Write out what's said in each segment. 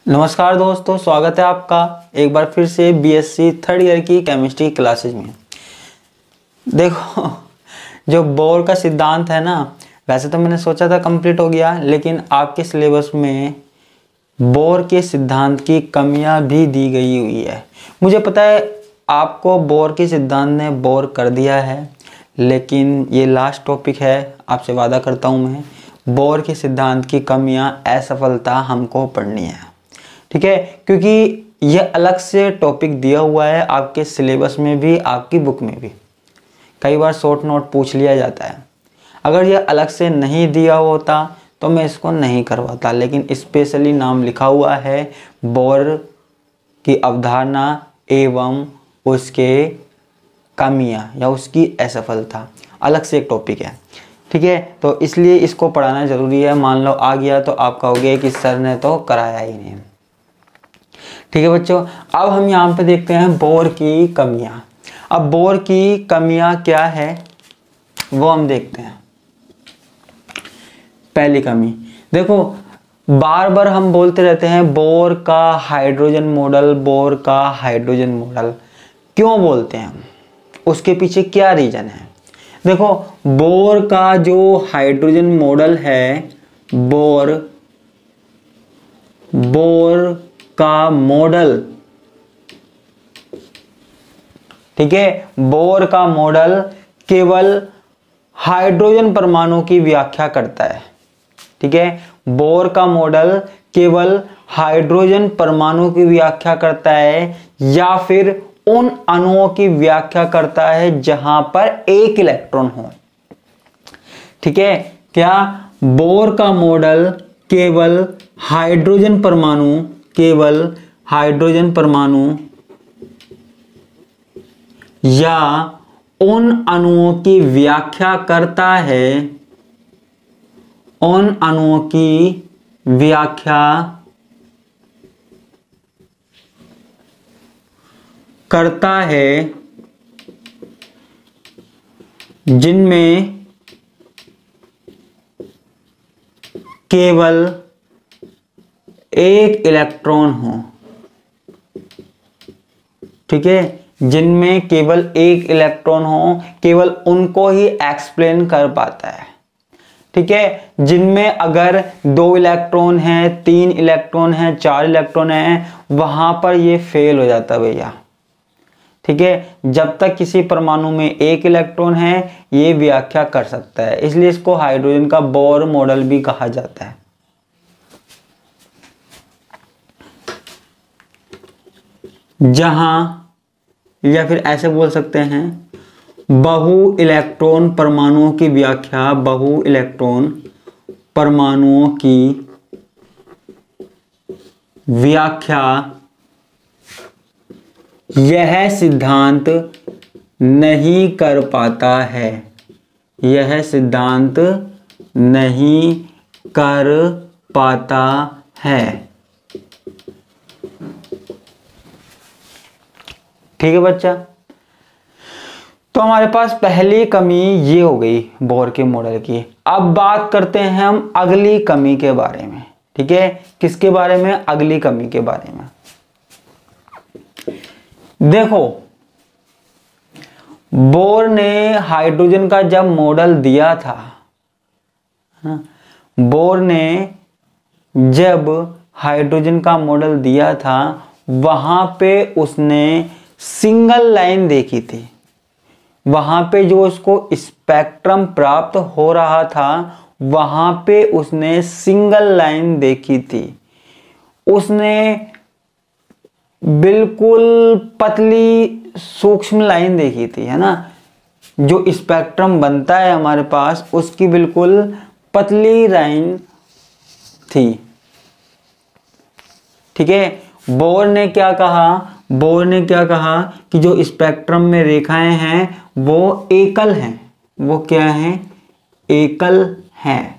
नमस्कार दोस्तों, स्वागत है आपका एक बार फिर से बीएससी थर्ड ईयर की केमिस्ट्री क्लासेज में। देखो, जो बोर का सिद्धांत है ना, वैसे तो मैंने सोचा था कंप्लीट हो गया, लेकिन आपके सिलेबस में बोर के सिद्धांत की कमियां भी दी गई हुई है। मुझे पता है आपको बोर के सिद्धांत ने बोर कर दिया है, लेकिन ये लास्ट टॉपिक है। आपसे वादा करता हूँ मैं, बोर के सिद्धांत की कमियां, असफलता हमको पढ़नी है, ठीक है। क्योंकि यह अलग से टॉपिक दिया हुआ है आपके सिलेबस में भी, आपकी बुक में भी। कई बार शॉर्ट नोट पूछ लिया जाता है। अगर यह अलग से नहीं दिया होता तो मैं इसको नहीं करवाता, लेकिन स्पेशली नाम लिखा हुआ है बोर की अवधारणा एवं उसके कमियां या उसकी असफलता, अलग से एक टॉपिक है, ठीक है। तो इसलिए इसको पढ़ाना जरूरी है। मान लो आ गया तो आप कहोगे कि सर ने तो कराया ही नहीं, ठीक है बच्चों। अब हम यहाँ पे देखते हैं बोर की कमियां। अब बोर की कमियां क्या है वो हम देखते हैं। पहली कमी देखो, बार बार हम बोलते रहते हैं बोर का हाइड्रोजन मॉडल, बोर का हाइड्रोजन मॉडल। क्यों बोलते हैं, उसके पीछे क्या रीजन है? देखो, बोर का जो हाइड्रोजन मॉडल है, बोर का मॉडल, ठीक है, बोर का मॉडल केवल हाइड्रोजन परमाणु की व्याख्या करता है, ठीक है। बोर का मॉडल केवल हाइड्रोजन परमाणु की व्याख्या करता है, या फिर उन अणुओं की व्याख्या करता है जहां पर एक इलेक्ट्रॉन हो, ठीक है। क्या बोर का मॉडल केवल हाइड्रोजन परमाणु या उन अणुओं की व्याख्या करता है, उन अणुओं की व्याख्या करता है जिनमें केवल एक इलेक्ट्रॉन हो, ठीक है। जिनमें केवल एक इलेक्ट्रॉन हो, केवल उनको ही एक्सप्लेन कर पाता है, ठीक है। जिनमें अगर 2 इलेक्ट्रॉन है, 3 इलेक्ट्रॉन है, 4 इलेक्ट्रॉन है, वहां पर ये फेल हो जाता है भैया, ठीक है। जब तक किसी परमाणु में एक इलेक्ट्रॉन है ये व्याख्या कर सकता है, इसलिए इसको हाइड्रोजन का बोर मॉडल भी कहा जाता है। जहां, या फिर ऐसे बोल सकते हैं, बहु इलेक्ट्रॉन परमाणुओं की व्याख्या, बहु इलेक्ट्रॉन परमाणुओं की व्याख्या यह सिद्धांत नहीं कर पाता है, यह सिद्धांत नहीं कर पाता है, ठीक है बच्चा। तो हमारे पास पहली कमी ये हो गई बोर के मॉडल की। अब बात करते हैं हम अगली कमी के बारे में, ठीक है। किसके बारे में? अगली कमी के बारे में। देखो, बोर ने हाइड्रोजन का जब मॉडल दिया था, बोर ने जब हाइड्रोजन का मॉडल दिया था, वहां पे उसने सिंगल लाइन देखी थी। वहां पे जो उसको स्पेक्ट्रम प्राप्त हो रहा था, वहां पे उसने सिंगल लाइन देखी थी। उसने बिल्कुल पतली सूक्ष्म लाइन देखी थी, है ना। जो स्पेक्ट्रम बनता है हमारे पास, उसकी बिल्कुल पतली लाइन थी, ठीक है। बोर ने क्या कहा कि जो स्पेक्ट्रम में रेखाएं हैं वो एकल हैं। वो क्या हैं? एकल हैं,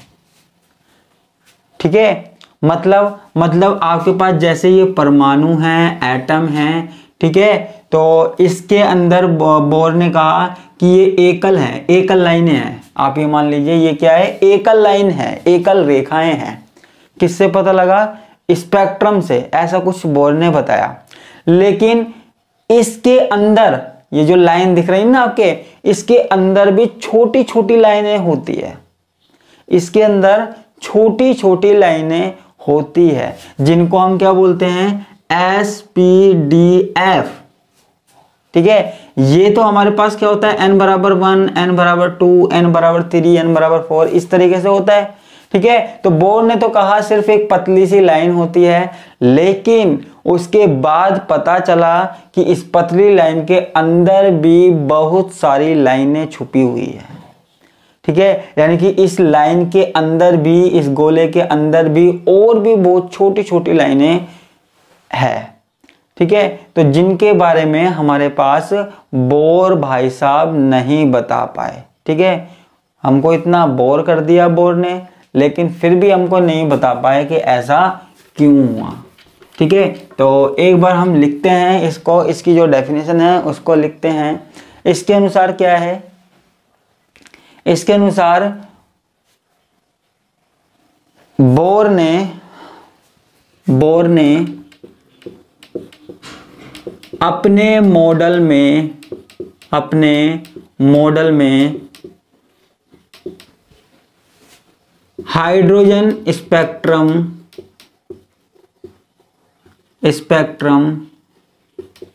ठीक है। मतलब आपके पास जैसे ये परमाणु हैं, एटम हैं, ठीक है। तो इसके अंदर बोर ने कहा कि ये एकल हैं, एकल लाइनें हैं। आप ये मान लीजिए ये क्या है? एकल लाइन है, एकल रेखाएं हैं। किससे पता लगा? स्पेक्ट्रम से, ऐसा कुछ बोर ने बताया। लेकिन इसके अंदर ये जो लाइन दिख रही है ना आपके, इसके अंदर भी छोटी छोटी लाइनें होती है, इसके अंदर छोटी छोटी लाइनें होती है, जिनको हम क्या बोलते हैं, SPDF। ठीक है, ये तो हमारे पास क्या होता है, n बराबर 1, n बराबर 2, n बराबर 3, n बराबर 4, इस तरीके से होता है। ठीक है, तो बोर ने तो कहा सिर्फ एक पतली सी लाइन होती है, लेकिन उसके बाद पता चला कि इस पतली लाइन के अंदर भी बहुत सारी लाइनें छुपी हुई है। ठीक है, यानी कि इस लाइन के अंदर भी, इस गोले के अंदर भी और भी बहुत छोटी छोटी लाइनें है। ठीक है, तो जिनके बारे में हमारे पास बोर भाई साहब नहीं बता पाए। ठीक है, हमको इतना बोर कर दिया बोर ने, लेकिन फिर भी हमको नहीं बता पाए कि ऐसा क्यों हुआ। ठीक है, तो एक बार हम लिखते हैं इसको, इसकी जो डेफिनेशन है उसको लिखते हैं। इसके अनुसार क्या है, इसके अनुसार बोर ने अपने मॉडल में हाइड्रोजन स्पेक्ट्रम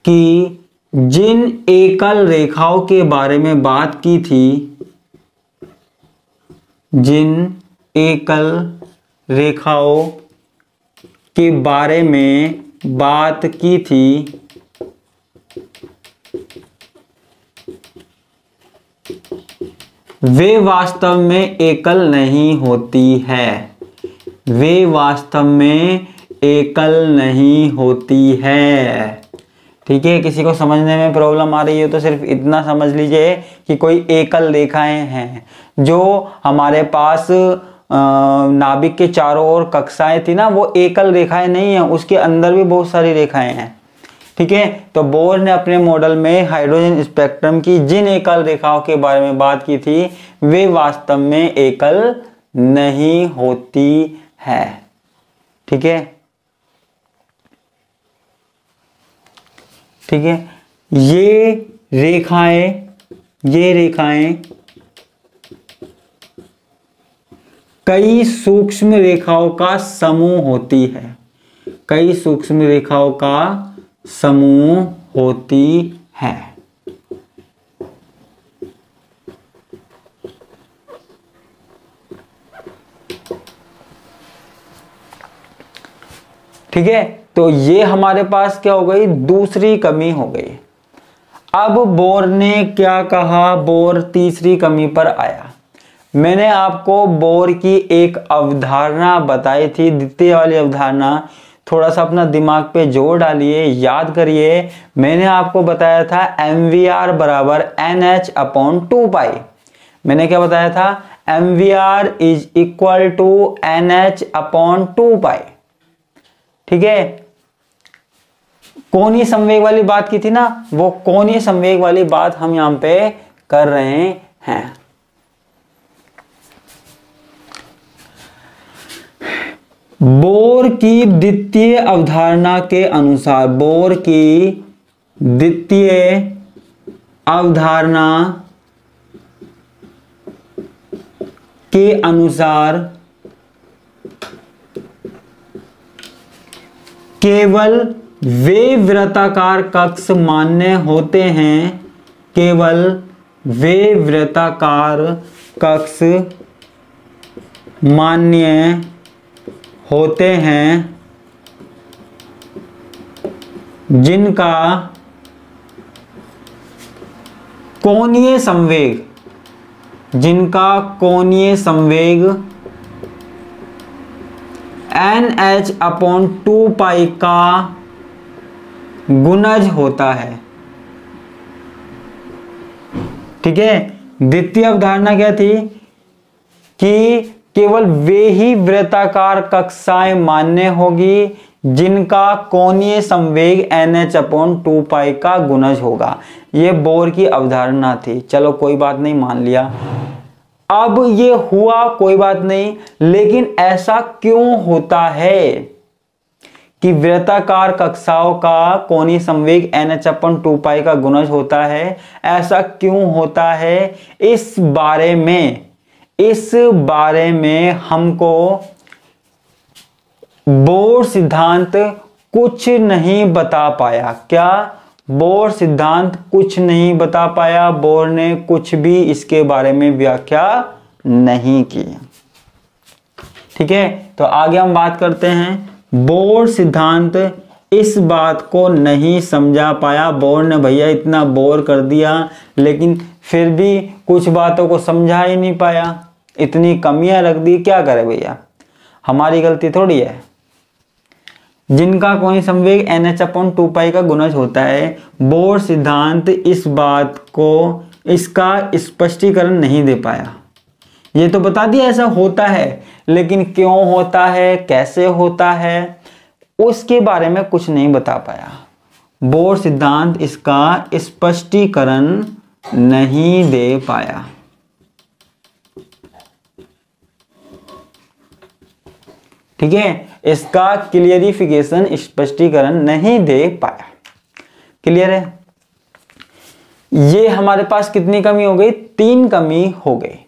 की जिन एकल रेखाओं के बारे में बात की थी, जिन एकल रेखाओं के बारे में बात की थी, वे वास्तव में एकल नहीं होती है, वे वास्तव में एकल नहीं होती है। ठीक है, किसी को समझने में प्रॉब्लम आ रही है तो सिर्फ इतना समझ लीजिए कि कोई एकल रेखाएं हैं। जो हमारे पास नाभिक के चारों ओर कक्षाएं थी ना, वो एकल रेखाएं नहीं है, उसके अंदर भी बहुत सारी रेखाएं हैं। ठीक है, तो बोर ने अपने मॉडल में हाइड्रोजन स्पेक्ट्रम की जिन एकल रेखाओं के बारे में बात की थी, वे वास्तव में एकल नहीं होती है। ठीक है, ठीक है, ये रेखाएं कई सूक्ष्म रेखाओं का समूह होती है, कई सूक्ष्म रेखाओं का समूह होती है। ठीक है, तो ये हमारे पास क्या हो गई, दूसरी कमी हो गई। अब बोर ने क्या कहा, बोर तीसरी कमी पर आया। मैंने आपको बोर की एक अवधारणा बताई थी, द्वितीय वाली अवधारणा, थोड़ा सा अपना दिमाग पे जोर डालिए, याद करिए। मैंने आपको बताया था MVR बराबर NH/2π। मैंने क्या बताया था, MVR is equal to NH/2π। ठीक है, कोणीय संवेग वाली बात की थी ना, वो कोणीय संवेग वाली बात हम यहां पे कर रहे हैं। बोर की द्वितीय अवधारणा के अनुसार, बोर की द्वितीय अवधारणा के अनुसार केवल वे वृत्ताकार कक्ष मान्य होते हैं, केवल वे वृत्ताकार कक्ष मान्य होते हैं जिनका कोणीय संवेग, जिनका कोणीय संवेग NH/2π का गुणज होता है। ठीक है, द्वितीय अवधारणा क्या थी कि केवल वे ही वृत्ताकार कक्षाएं मान्य होगी जिनका कोणीय संवेग NH/2π का गुणज होगा। यह बोर की अवधारणा थी। चलो कोई बात नहीं, मान लिया। अब ये हुआ, कोई बात नहीं, लेकिन ऐसा क्यों होता है, कि वृत्ताकार कक्षाओं का कोणीय संवेग NH/2π का गुणज होता है। ऐसा क्यों होता है, इस बारे में हमको बोर सिद्धांत कुछ नहीं बता पाया। क्या? बोर सिद्धांत कुछ नहीं बता पाया। बोर ने कुछ भी इसके बारे में व्याख्या नहीं की। ठीक है, तो आगे हम बात करते हैं। बोर सिद्धांत इस बात को नहीं समझा पाया। बोर ने भैया इतना बोर कर दिया, लेकिन फिर भी कुछ बातों को समझा ही नहीं पाया, इतनी कमियां रख दी। क्या करे भैया, हमारी गलती थोड़ी है। जिनका कोई संवेग NH/2π का गुणज होता है, बोर सिद्धांत इस बात को, इसका स्पष्टीकरण नहीं दे पाया। ये तो बता दिया ऐसा होता है, लेकिन क्यों होता है, कैसे होता है, उसके बारे में कुछ नहीं बता पाया। बोर सिद्धांत इसका स्पष्टीकरण नहीं दे पाया। ठीक है, इसका क्लियरिफिकेशन, स्पष्टीकरण नहीं दे पाया। क्लियर है? ये हमारे पास कितनी कमी हो गई? 3 कमी हो गई।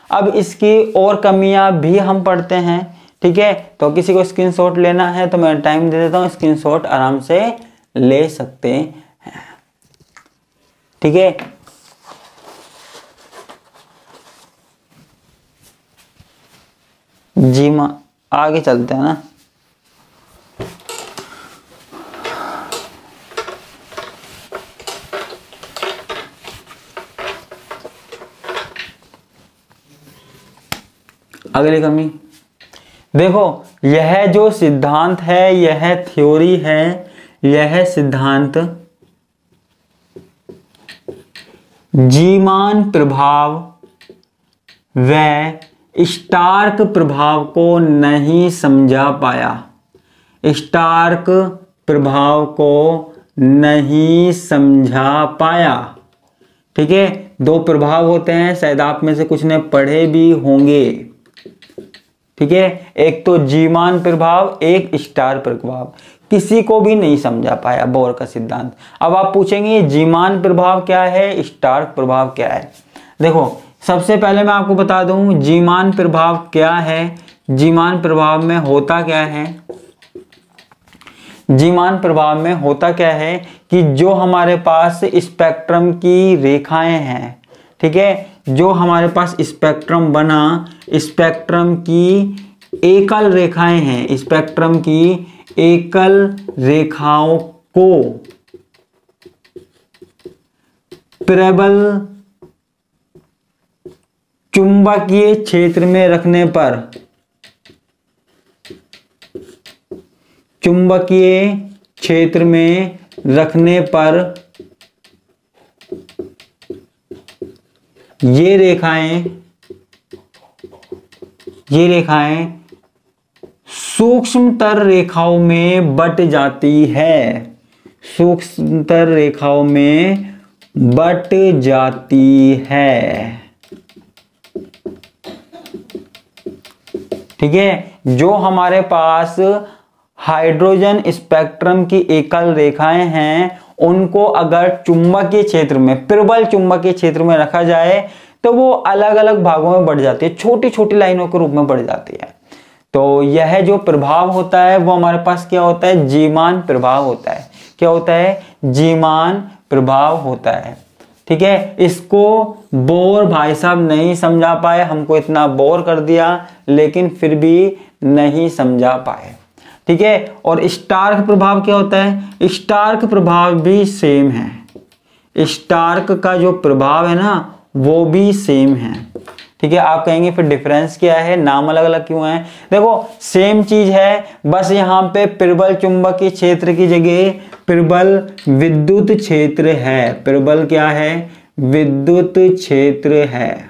अब इसकी और कमियां भी हम पढ़ते हैं। ठीक है, तो किसी को स्क्रीनशॉट लेना है तो मैं टाइम दे देता हूं, स्क्रीनशॉट आराम से ले सकते हैं। ठीक है, जी मां, आगे चलते हैं ना। अगली कमी देखो, यह जो सिद्धांत है, यह थ्योरी है, यह सिद्धांत जीमान प्रभाव व स्टार्क प्रभाव को नहीं समझा पाया। स्टार्क प्रभाव को नहीं समझा पाया। ठीक है, 2 प्रभाव होते हैं, शायद आप में से कुछ ने पढ़े भी होंगे। ठीक है, एक तो जीमान प्रभाव, एक स्टार प्रभाव। किसी को भी नहीं समझा पाया बोर का सिद्धांत। अब आप पूछेंगे जीमान प्रभाव क्या है, स्टार प्रभाव क्या है। देखो, सबसे पहले मैं आपको बता दूं जीमान प्रभाव क्या है। जीमान प्रभाव में होता क्या है? जीमान प्रभाव में होता क्या है कि जो हमारे पास स्पेक्ट्रम की रेखाएं हैं, ठीक है, जो हमारे पास स्पेक्ट्रम बना, स्पेक्ट्रम की एकल रेखाएं हैं, स्पेक्ट्रम की एकल रेखाओं को प्रबल चुंबकीय क्षेत्र में रखने पर, चुंबकीय क्षेत्र में रखने पर ये रेखाएं सूक्ष्मतर रेखाओं में बट जाती है, सूक्ष्मतर रेखाओं में बट जाती है। ठीक है, जो हमारे पास हाइड्रोजन स्पेक्ट्रम की एकल रेखाएं हैं, उनको अगर चुंबकीय क्षेत्र में, प्रबल चुंबकीय क्षेत्र में रखा जाए तो वो अलग अलग भागों में बढ़ जाती है, छोटी छोटी लाइनों के रूप में बढ़ जाती है। तो यह जो प्रभाव होता है वो हमारे पास क्या होता है? जीमान प्रभाव होता है। क्या होता है? जीमान प्रभाव होता है। ठीक है, इसको बोर भाई साहब नहीं समझा पाए, हमको इतना बोर कर दिया लेकिन फिर भी नहीं समझा पाए। ठीक है, और स्टार्क प्रभाव क्या होता है? स्टार्क प्रभाव भी सेम है। स्टार्क का जो प्रभाव है ना वो भी सेम है। ठीक है, आप कहेंगे फिर डिफरेंस क्या है, नाम अलग अलग क्यों है? देखो, सेम चीज है, बस यहाँ पे प्रबल चुंबकीय क्षेत्र की जगह प्रबल विद्युत क्षेत्र है। प्रबल क्या है? विद्युत क्षेत्र है।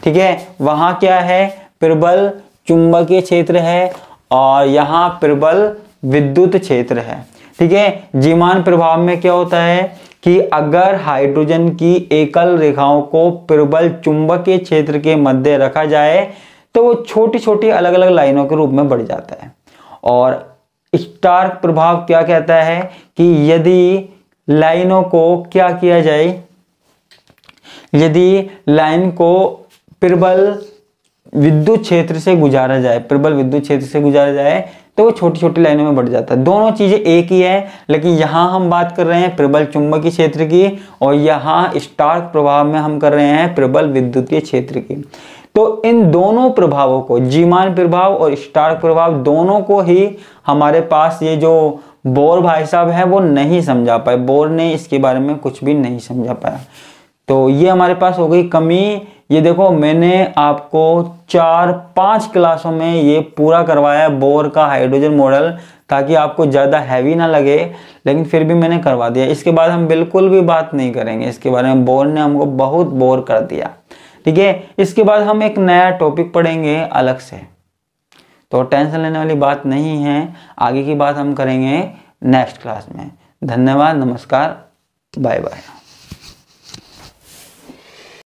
ठीक है, वहां क्या है? प्रबल चुंबकीय क्षेत्र है और यहाँ प्रबल विद्युत क्षेत्र है। ठीक है, जीमान प्रभाव में क्या होता है कि अगर हाइड्रोजन की एकल रेखाओं को प्रबल चुंबकीय क्षेत्र के मध्य रखा जाए तो वो छोटी छोटी अलग अलग लाइनों के रूप में बढ़ जाता है। और स्टार्क प्रभाव क्या कहता है कि यदि लाइनों को क्या किया जाए, यदि लाइन को प्रबल विद्युत क्षेत्र से गुजारा जाए, प्रबल विद्युत क्षेत्र से गुजारा जाए तो वो छोटी छोटी लाइनों में बढ़ जाता है। दोनों चीजें एक ही है, लेकिन यहां हम बात कर रहे हैं प्रबल चुंबकीय क्षेत्र की और यहां स्टार्क प्रभाव में हम कर रहे हैं प्रबल विद्युतीय क्षेत्र की। तो इन दोनों प्रभावों को, जीमान प्रभाव और स्टार्क प्रभाव, दोनों को ही हमारे पास ये जो बोर भाई साहब है वो नहीं समझा पाए। बोर ने इसके बारे में कुछ भी नहीं समझा पाया। तो ये हमारे पास हो गई कमी। ये देखो मैंने आपको 4-5 क्लासों में ये पूरा करवाया बोर का हाइड्रोजन मॉडल, ताकि आपको ज़्यादा हैवी ना लगे, लेकिन फिर भी मैंने करवा दिया। इसके बाद हम बिल्कुल भी बात नहीं करेंगे इसके बारे में, बोर ने हमको बहुत बोर कर दिया। ठीक है, इसके बाद हम एक नया टॉपिक पढ़ेंगे अलग से, तो टेंशन लेने वाली बात नहीं है। आगे की बात हम करेंगे नेक्स्ट क्लास में। धन्यवाद, नमस्कार, बाय बाय।